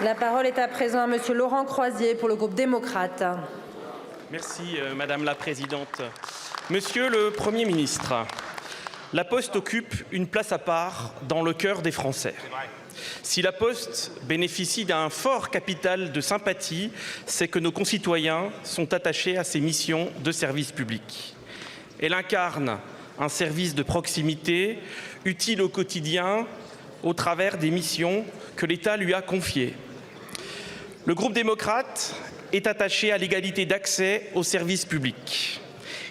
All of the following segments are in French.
La parole est à présent à Monsieur Laurent Croizier pour le groupe démocrate. Merci Madame la Présidente. Monsieur le Premier ministre, la Poste occupe une place à part dans le cœur des Français. Si la Poste bénéficie d'un fort capital de sympathie, c'est que nos concitoyens sont attachés à ses missions de service public. Elle incarne un service de proximité utile au quotidien au travers des missions que l'État lui a confiées. Le groupe démocrate est attaché à l'égalité d'accès aux services publics.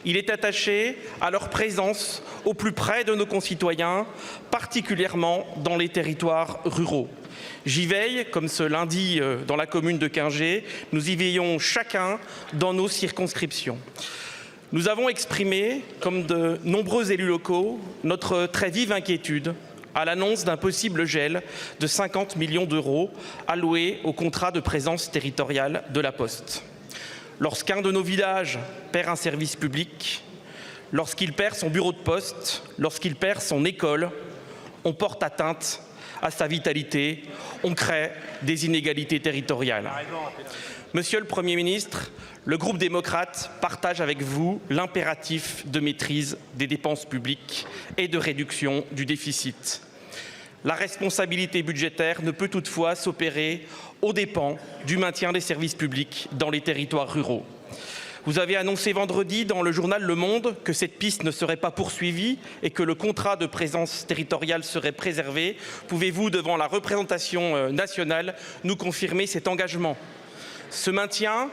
Il est attaché à leur présence au plus près de nos concitoyens, particulièrement dans les territoires ruraux. J'y veille, comme ce lundi dans la commune de Quingey, nous y veillons chacun dans nos circonscriptions. Nous avons exprimé, comme de nombreux élus locaux, notre très vive inquiétude à l'annonce d'un possible gel de 50 millions d'euros alloués au contrat de présence territoriale de la Poste. Lorsqu'un de nos villages perd un service public, lorsqu'il perd son bureau de poste, lorsqu'il perd son école, on porte atteinte à sa vitalité, on crée des inégalités territoriales. Monsieur le Premier ministre, le groupe démocrate partage avec vous l'impératif de maîtrise des dépenses publiques et de réduction du déficit. La responsabilité budgétaire ne peut toutefois s'opérer aux dépens du maintien des services publics dans les territoires ruraux. Vous avez annoncé vendredi dans le journal Le Monde que cette piste ne serait pas poursuivie et que le contrat de présence territoriale serait préservé. Pouvez-vous, devant la représentation nationale, nous confirmer cet engagement ? Ce maintien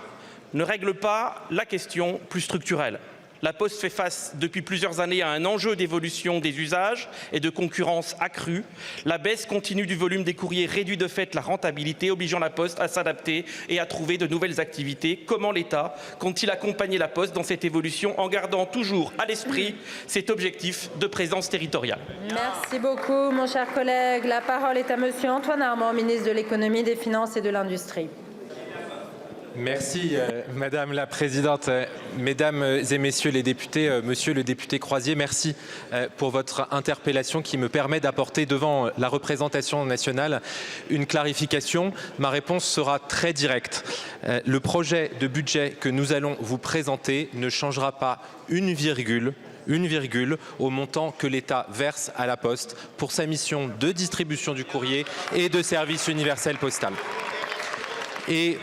ne règle pas la question plus structurelle. La Poste fait face depuis plusieurs années à un enjeu d'évolution des usages et de concurrence accrue. La baisse continue du volume des courriers réduit de fait la rentabilité, obligeant la Poste à s'adapter et à trouver de nouvelles activités. Comment l'État compte-t-il accompagner la Poste dans cette évolution en gardant toujours à l'esprit cet objectif de présence territoriale ? Merci beaucoup, mon cher collègue. La parole est à Monsieur Antoine Armand, ministre de l'Économie, des Finances et de l'Industrie. Merci Madame la Présidente, Mesdames et Messieurs les députés, Monsieur le député Croizier, merci pour votre interpellation qui me permet d'apporter devant la représentation nationale une clarification. Ma réponse sera très directe. Le projet de budget que nous allons vous présenter ne changera pas une virgule au montant que l'État verse à la Poste pour sa mission de distribution du courrier et de service universel postal. Et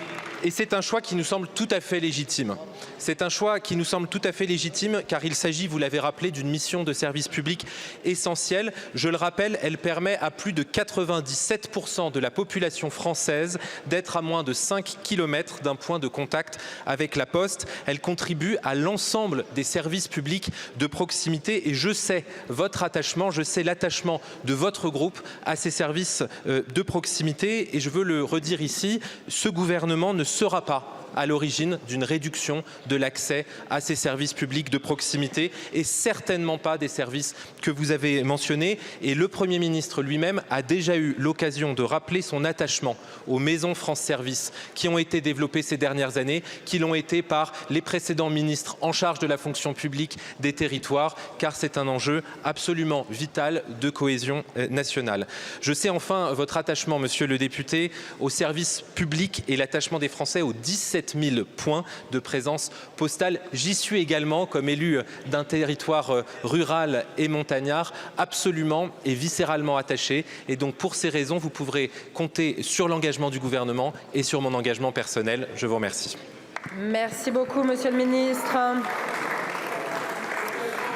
c'est un choix qui nous semble tout à fait légitime. C'est un choix qui nous semble tout à fait légitime car il s'agit, vous l'avez rappelé, d'une mission de service public essentielle. Je le rappelle, elle permet à plus de 97% de la population française d'être à moins de 5 km d'un point de contact avec la Poste. Elle contribue à l'ensemble des services publics de proximité et je sais votre attachement, je sais l'attachement de votre groupe à ces services de proximité et je veux le redire ici, ce gouvernement ne sera pas à l'origine d'une réduction de l'accès à ces services publics de proximité et certainement pas des services que vous avez mentionnés. Et le Premier ministre lui-même a déjà eu l'occasion de rappeler son attachement aux maisons France Service qui ont été développées ces dernières années, qui l'ont été par les précédents ministres en charge de la fonction publique des territoires, car c'est un enjeu absolument vital de cohésion nationale. Je sais enfin votre attachement, monsieur le député, aux services publics et l'attachement des Français aux 17 000 points de présence postale. J'y suis également, comme élu d'un territoire rural et montagnard, absolument et viscéralement attaché. Et donc, pour ces raisons, vous pourrez compter sur l'engagement du gouvernement et sur mon engagement personnel. Je vous remercie. Merci beaucoup, monsieur le ministre.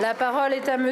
La parole est à monsieur